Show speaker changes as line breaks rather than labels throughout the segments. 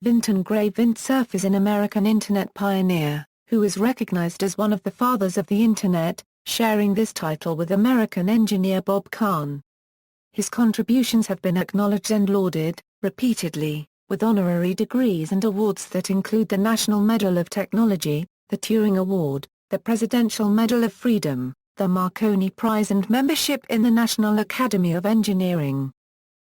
Vint Cerf is an American Internet pioneer, who is recognized as one of the fathers of the Internet, sharing this title with American engineer Bob Kahn. His contributions have been acknowledged and lauded, repeatedly, with honorary degrees and awards that include the National Medal of Technology, the Turing Award, the Presidential Medal of Freedom, the Marconi Prize and membership in the National Academy of Engineering.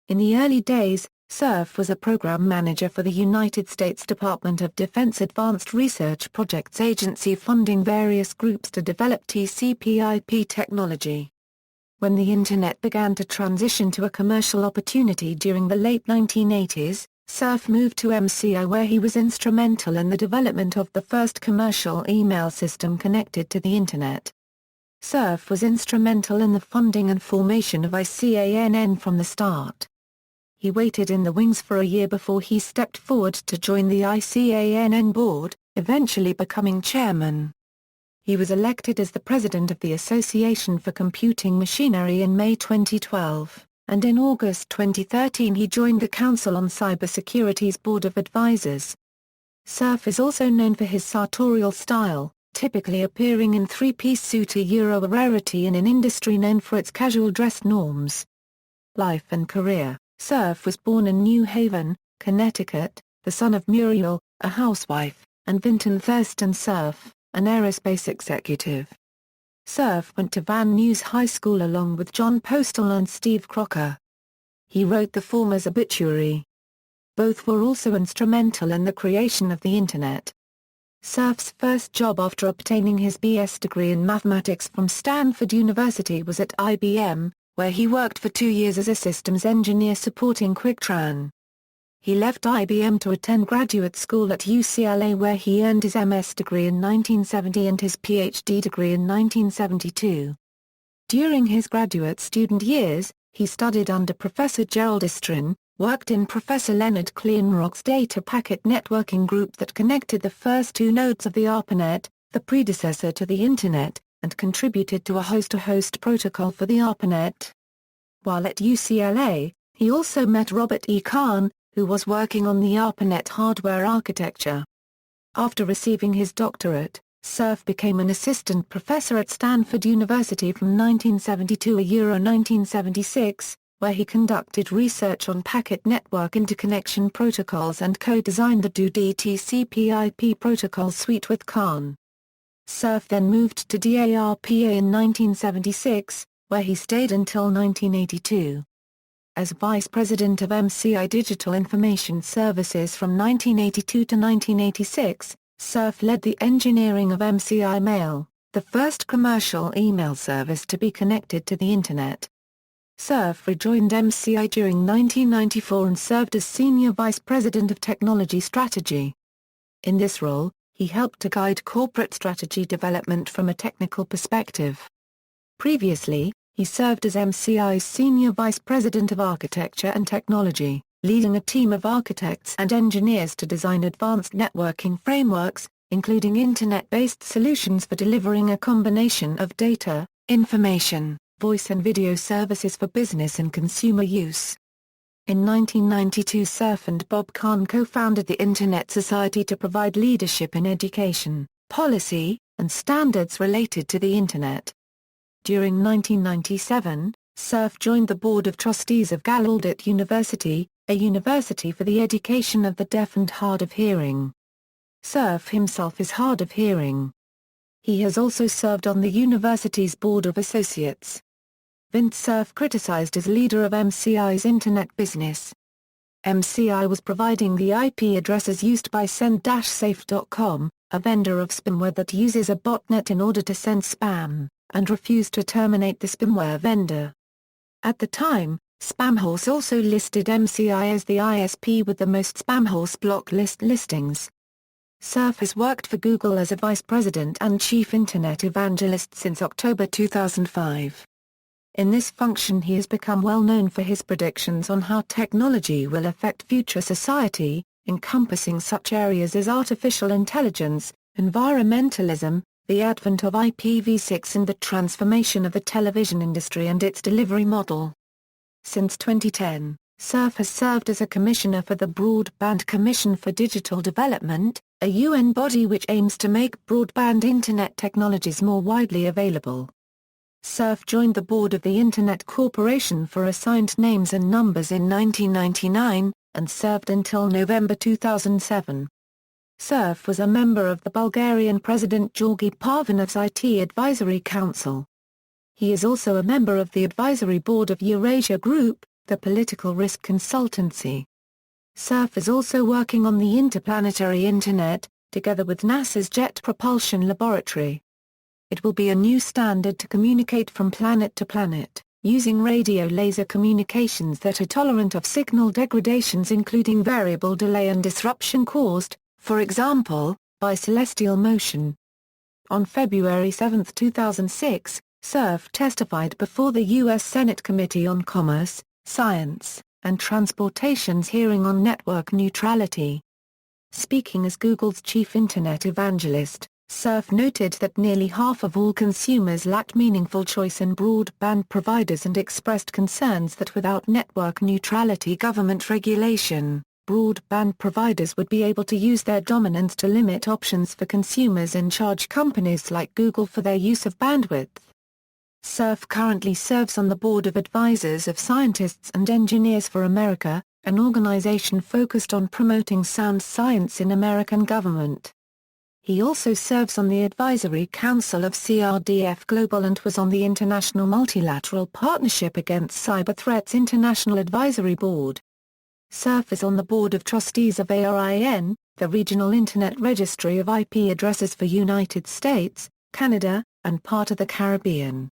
In the early days, Cerf was a program manager for the United States Department of Defense Advanced Research Projects Agency, funding various groups to develop TCP/IP technology. When the Internet began to transition to a commercial opportunity during the late 1980s, Cerf moved to MCI, where he was instrumental in the development of the first commercial email system connected to the Internet. Cerf was instrumental in the funding and formation of ICANN from the start. He waited in the wings for a year before he stepped forward to join the ICANN board, eventually becoming chairman. He was elected as the president of the Association for Computing Machinery in May 2012, and in August 2013 he joined the Council on Cybersecurity's Board of Advisors. Cerf is also known for his sartorial style, typically appearing in three-piece suit, a rarity in an industry known for its casual dress norms. Life and career. Cerf was born in New Haven, Connecticut, the son of Muriel, a housewife, and Vinton Thurston Cerf, an aerospace executive. Cerf went to Van Nuys High School along with John Postal and Steve Crocker. He wrote the former's obituary. Both were also instrumental in the creation of the Internet. Cerf's first job after obtaining his BS degree in mathematics from Stanford University was at IBM, where he worked for 2 years as a systems engineer supporting QuickTran. He left IBM to attend graduate school at UCLA, where he earned his MS degree in 1970 and his PhD degree in 1972. During his graduate student years, he studied under Professor Gerald Estrin, worked in Professor Leonard Kleinrock's data packet networking group that connected the first two nodes of the ARPANET, the predecessor to the Internet, and contributed to a host-to-host protocol for the ARPANET. While at UCLA, he also met Robert E. Kahn, who was working on the ARPANET hardware architecture. After receiving his doctorate, Cerf became an assistant professor at Stanford University from 1972 to 1976, where he conducted research on packet network interconnection protocols and co-designed the DoD TCP/IP protocol suite with Kahn. Cerf then moved to DARPA in 1976, where he stayed until 1982. As vice president of MCI Digital Information Services from 1982 to 1986, Cerf led the engineering of MCI Mail, the first commercial email service to be connected to the Internet. Cerf rejoined MCI during 1994 and served as senior vice president of technology strategy. In this role, he helped to guide corporate strategy development from a technical perspective. Previously, he served as MCI's Senior Vice President of Architecture and Technology, leading a team of architects and engineers to design advanced networking frameworks, including Internet-based solutions for delivering a combination of data, information, voice and video services for business and consumer use. In 1992, Cerf and Bob Kahn co-founded the Internet Society to provide leadership in education, policy, and standards related to the Internet. During 1997, Cerf joined the board of trustees of Gallaudet University, a university for the education of the deaf and hard of hearing. Cerf himself is hard of hearing. He has also served on the university's board of associates. Vint Cerf criticized as leader of MCI's Internet business. MCI was providing the IP addresses used by send-safe.com, a vendor of spamware that uses a botnet in order to send spam, and refused to terminate the spamware vendor. At the time, Spamhorse also listed MCI as the ISP with the most Spamhorse block list listings. Cerf has worked for Google as a vice president and chief Internet evangelist since October 2005. In this function he has become well known for his predictions on how technology will affect future society, encompassing such areas as artificial intelligence, environmentalism, the advent of IPv6 and the transformation of the television industry and its delivery model. Since 2010, Cerf has served as a commissioner for the Broadband Commission for Digital Development, a UN body which aims to make broadband Internet technologies more widely available. Cerf joined the board of the Internet Corporation for Assigned Names and Numbers in 1999, and served until November 2007. Cerf was a member of the Bulgarian President Georgi Parvanev's IT Advisory Council. He is also a member of the advisory board of Eurasia Group, the political risk consultancy. Cerf is also working on the interplanetary Internet, together with NASA's Jet Propulsion Laboratory. It will be a new standard to communicate from planet to planet, using radio laser communications that are tolerant of signal degradations including variable delay and disruption caused, for example, by celestial motion. On February 7, 2006, Cerf testified before the U.S. Senate Committee on Commerce, Science, and Transportation's hearing on network neutrality. Speaking as Google's chief Internet evangelist, Cerf noted that nearly half of all consumers lacked meaningful choice in broadband providers and expressed concerns that without network neutrality government regulation, broadband providers would be able to use their dominance to limit options for consumers and charge companies like Google for their use of bandwidth. Cerf currently serves on the board of advisors of Scientists and Engineers for America, an organization focused on promoting sound science in American government. He also serves on the advisory council of CRDF Global and was on the International Multilateral Partnership Against Cyber Threats International Advisory Board. Cerf is on the board of trustees of ARIN, the regional Internet registry of IP addresses for United States, Canada, and part of the Caribbean.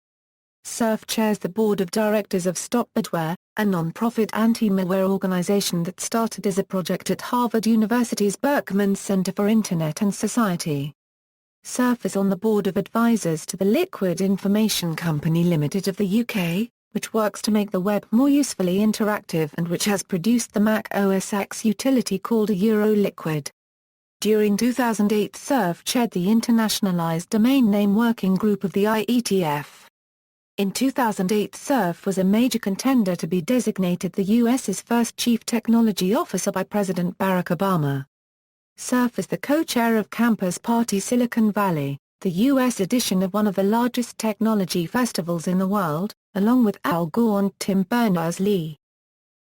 Cerf chairs the board of directors of Stop Badware, a non-profit anti-malware organization that started as a project at Harvard University's Berkman Center for Internet and Society. Cerf is on the board of advisors to the Liquid Information Company Limited of the UK, which works to make the web more usefully interactive and which has produced the Mac OS X utility called a EuroLiquid. During 2008 Cerf chaired the Internationalized Domain Name Working Group of the IETF. In 2008 Cerf was a major contender to be designated the U.S.'s first chief technology officer by President Barack Obama. Cerf is the co-chair of Campus Party Silicon Valley, the U.S. edition of one of the largest technology festivals in the world, along with Al Gore and Tim Berners-Lee.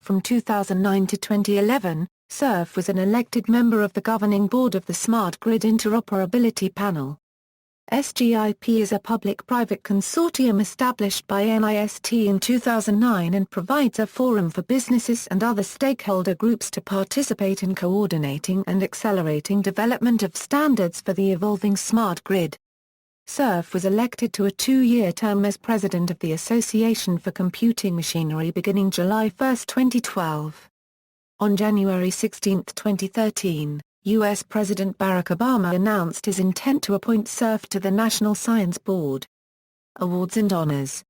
From 2009 to 2011, Cerf was an elected member of the governing board of the Smart Grid Interoperability Panel. SGIP is a public-private consortium established by NIST in 2009 and provides a forum for businesses and other stakeholder groups to participate in coordinating and accelerating development of standards for the evolving smart grid. Cerf was elected to a 2-year term as president of the Association for Computing Machinery beginning July 1, 2012. On January 16, 2013, U.S. President Barack Obama announced his intent to appoint Cerf to the National Science Board. Awards and honors.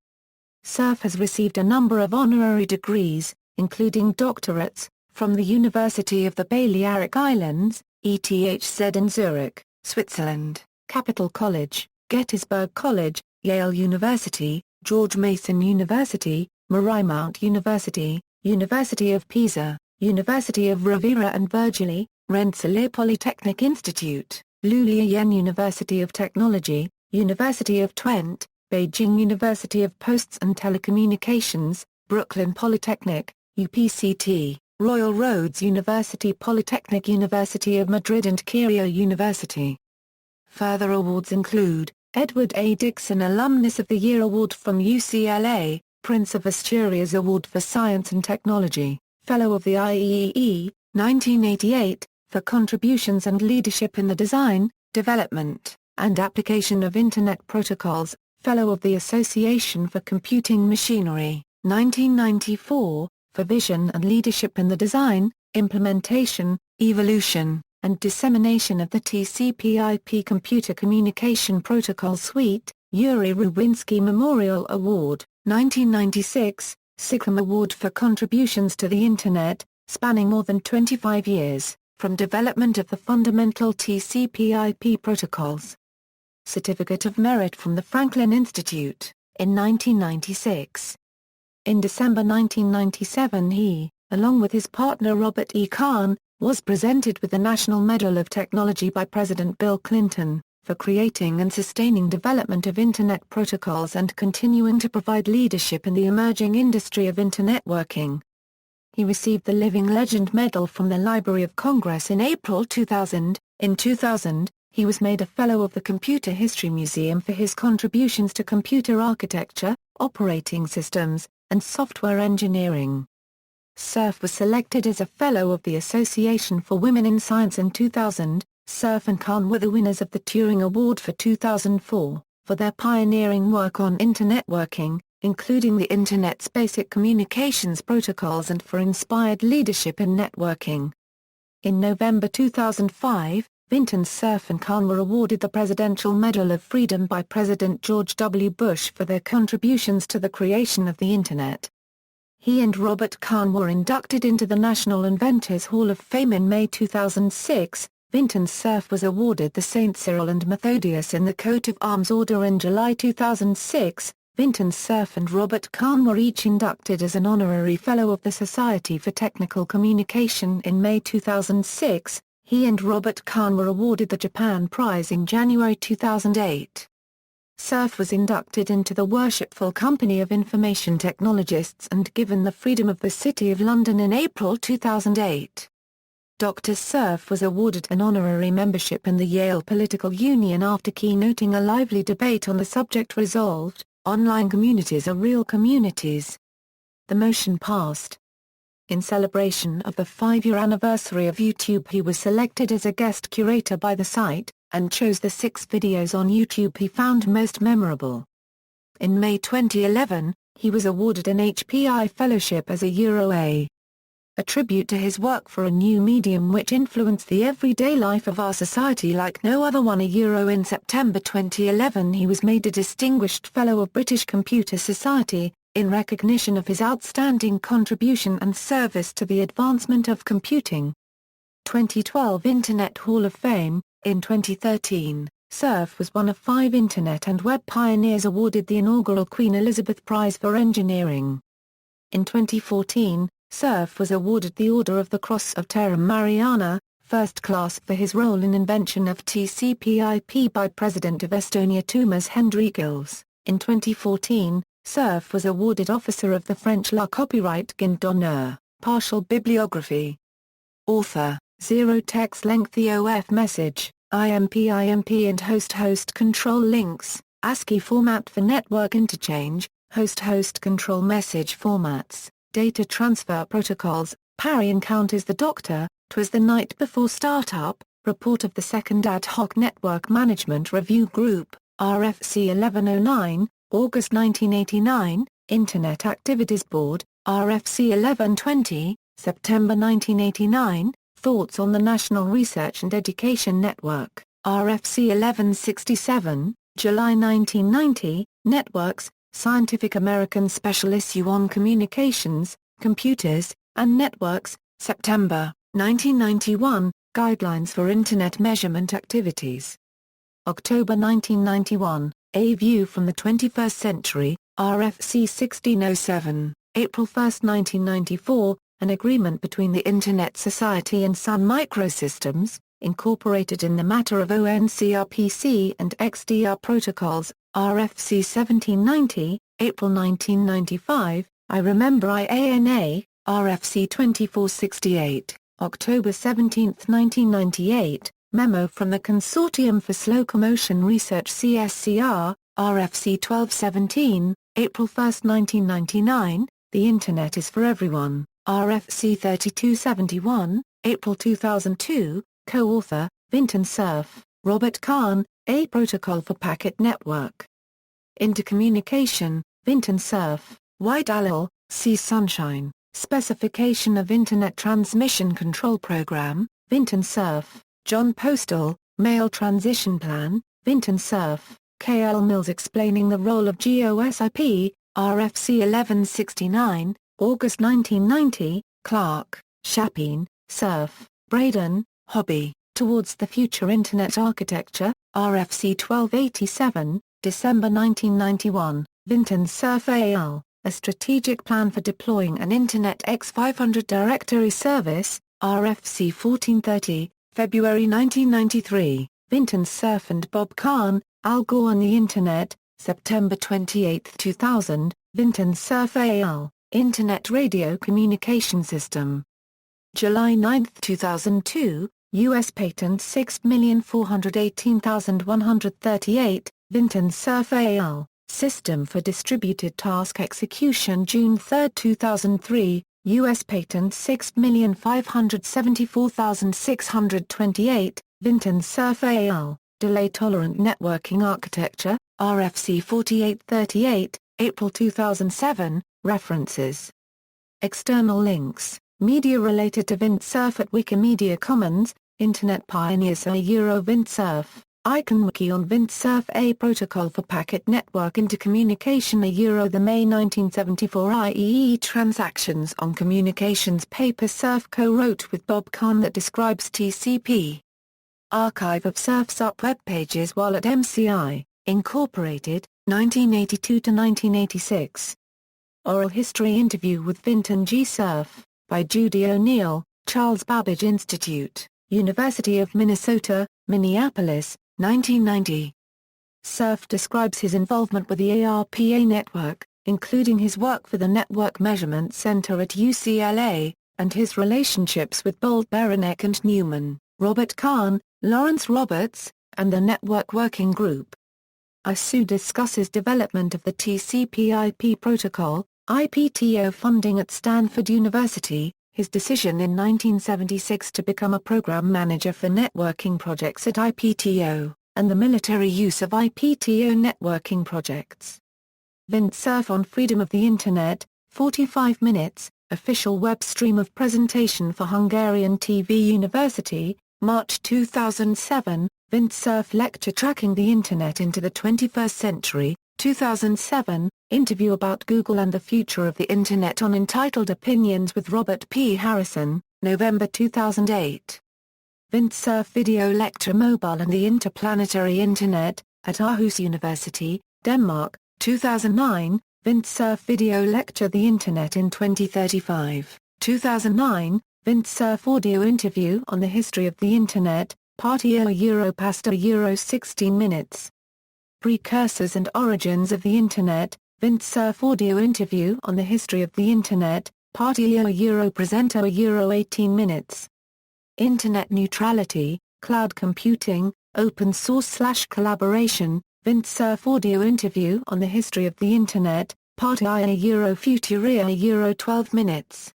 Cerf has received a number of honorary degrees, including doctorates, from the University of the Balearic Islands, ETHZ in Zurich, Switzerland, Capital College, Gettysburg College, Yale University, George Mason University, Marymount University, University of Pisa, University of Rovira and Vergelli, Rensselaer Polytechnic Institute, Luleå University of Technology, University of Twente, Beijing University of Posts and Telecommunications, Brooklyn Polytechnic, UPCT, Royal Roads University Polytechnic University of Madrid and Curio University. Further awards include, Edward A. Dixon Alumnus of the Year Award from UCLA, Prince of Asturias Award for Science and Technology, Fellow of the IEEE, 1988, for contributions and leadership in the design, development, and application of Internet protocols, Fellow of the Association for Computing Machinery, 1994, for vision and leadership in the design, implementation, evolution, and dissemination of the TCP/IP Computer Communication Protocol Suite, Yuri Rubinsky Memorial Award, 1996, SIGCOMM Award for contributions to the Internet, spanning more than 25 years, from development of the fundamental TCP/IP protocols. Certificate of Merit from the Franklin Institute, in 1996. In December 1997 he, along with his partner Robert E. Kahn, was presented with the National Medal of Technology by President Bill Clinton, for creating and sustaining development of Internet protocols and continuing to provide leadership in the emerging industry of Internet working. He received the Living Legend Medal from the Library of Congress in April 2000. In 2000, he was made a Fellow of the Computer History Museum for his contributions to computer architecture, operating systems, and software engineering. Cerf was selected as a Fellow of the Association for Women in Science in 2000. Cerf and Kahn were the winners of the Turing Award for 2004, for their pioneering work on Internet working, including the Internet's basic communications protocols, and for inspired leadership in networking. In November 2005, Vint Cerf and Kahn were awarded the Presidential Medal of Freedom by President George W. Bush for their contributions to the creation of the Internet. He and Robert Kahn were inducted into the National Inventors Hall of Fame in May 2006. Vint Cerf was awarded the St. Cyril and Methodius in the Coat of Arms Order in July 2006. Vint Cerf and Robert Kahn were each inducted as an honorary Fellow of the Society for Technical Communication in May 2006. He and Robert Kahn were awarded the Japan Prize in January 2008. Cerf was inducted into the Worshipful Company of Information Technologists and given the Freedom of the City of London in April 2008. Dr. Cerf was awarded an honorary membership in the Yale Political Union after keynoting a lively debate on the subject resolved, "Online communities are real communities." The motion passed. In celebration of the 5-year anniversary of YouTube, he was selected as a guest curator by the site, and chose the 6 videos on YouTube he found most memorable. In May 2011, he was awarded an HPI Fellowship as a a tribute to his work for a new medium which influenced the everyday life of our society like no other one. In September 2011 he was made a Distinguished Fellow of British Computer Society, in recognition of his outstanding contribution and service to the advancement of computing. 2012 Internet Hall of Fame. In 2013, Cerf was one of 5 Internet and web pioneers awarded the inaugural Queen Elizabeth Prize for Engineering. In 2014, Cerf was awarded the Order of the Cross of Terra Mariana, First Class, for his role in invention of TCP/IP by President of Estonia Toomas Hendrikils. In 2014, Cerf was awarded Officer of the French La Copyright d'Honneur, partial bibliography. Author, Zero Text Length EOF Message, IMP and Host Control Links, ASCII format for network interchange, Host control message formats, data transfer protocols, Parry encounters the Doctor, 'Twas the Night Before Startup, report of the Second Ad Hoc Network Management Review Group, RFC 1109, August 1989, Internet Activities Board, RFC 1120, September 1989, Thoughts on the National Research and Education Network, RFC 1167, July 1990, Networks, Scientific American Special Issue on Communications, Computers, and Networks, September, 1991, Guidelines for Internet Measurement Activities. October 1991, A View from the 21st Century, RFC 1607, April 1, 1994, an agreement between the Internet Society and Sun Microsystems, incorporated in the matter of ONCRPC and XDR protocols, RFC 1790, April 1995, I Remember IANA, RFC 2468, October 17, 1998, Memo from the Consortium for Slow Commotion Research CSCR, RFC 1217, April 1, 1999, The Internet is for Everyone, RFC 3271, April 2002, co-author, Vint Cerf, Robert Kahn, A Protocol for Packet Network. Intercommunication, Vint Cerf, White Owl, C. Sunshine, Specification of Internet Transmission Control Program, Vint Cerf, John Postal, Mail Transition Plan, Vint Cerf, K. L. Mills explaining the role of GOSIP, RFC 1169, August 1990, Clark, Chapin, Cerf, Braden, Hobby, Towards the Future Internet Architecture, RFC 1287, December 1991, Vint Cerf al. A Strategic Plan for Deploying an Internet X500 Directory Service, RFC 1430, February 1993, Vint Cerf and Bob Kahn, Al Gore on the Internet, September 28, 2000, Vint Cerf al., Internet Radio Communication System. July 9, 2002, U.S. Patent 6418138, Vint Cerf al., System for Distributed Task Execution. June 3, 2003, U.S. Patent 6574628, Vint Cerf al., Delay-Tolerant Networking Architecture, RFC 4838, April 2007, References. External links, media related to Vint Cerf at Wikimedia Commons, Internet Pioneers Vint Cerf, IconWiki on Vint Cerf, a protocol for packet network intercommunication the May 1974 IEEE Transactions on Communications paper Cerf co-wrote with Bob Kahn that describes TCP. Archive of Cerf's UP web pages while at MCI, Incorporated, 1982-1986. Oral History Interview with Vint and G. Cerf, by Judy O'Neill, Charles Babbage Institute, University of Minnesota, Minneapolis, 1990. Cerf describes his involvement with the ARPA network, including his work for the Network Measurement Center at UCLA, and his relationships with Bolt Beranek and Newman, Robert Kahn, Lawrence Roberts, and the Network Working Group. ISU discusses development of the TCP/IP protocol, IPTO funding at Stanford University, his decision in 1976 to become a program manager for networking projects at IPTO, and the military use of IPTO networking projects. Vint Cerf on Freedom of the Internet, 45 minutes, official web stream of presentation for Hungarian TV University, March 2007, Vint Cerf lecture Tracking the Internet into the 21st Century, 2007, interview about Google and the Future of the Internet on entitled Opinions with Robert P. Harrison, November 2008. Vint Cerf video lecture Mobile and the Interplanetary Internet, at Aarhus University, Denmark, 2009, Vint Cerf video lecture The Internet in 2035, 2009, Vint Cerf audio interview on the history of the Internet, Partio Pasta 16 minutes. Precursors and Origins of the Internet, Vint Cerf audio interview on the history of the Internet, Partio Presento 18 minutes. Internet neutrality, cloud computing, open source/collaboration, Vint Cerf audio interview on the history of the Internet, Partio Futuria 12 minutes.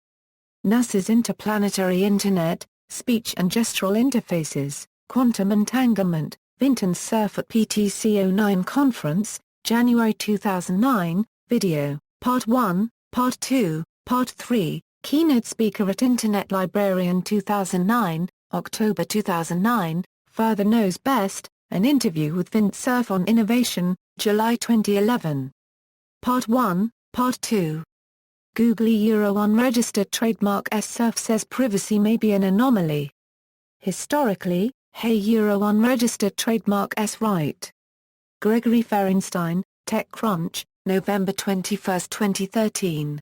NASA's Interplanetary Internet, Speech and Gestural Interfaces, Quantum Entanglement, Vint Cerf at PTC09 Conference, January 2009, video, Part 1, Part 2, Part 3, Keynote Speaker at Internet Librarian 2009, October 2009, Further Knows Best, an interview with Vint Cerf on innovation, July 2011. Part 1, Part 2. Google unregistered trademark Cerf says privacy may be an anomaly. Historically, Hey unregistered trademark right. Gregory Ferenstein, TechCrunch, November 21, 2013.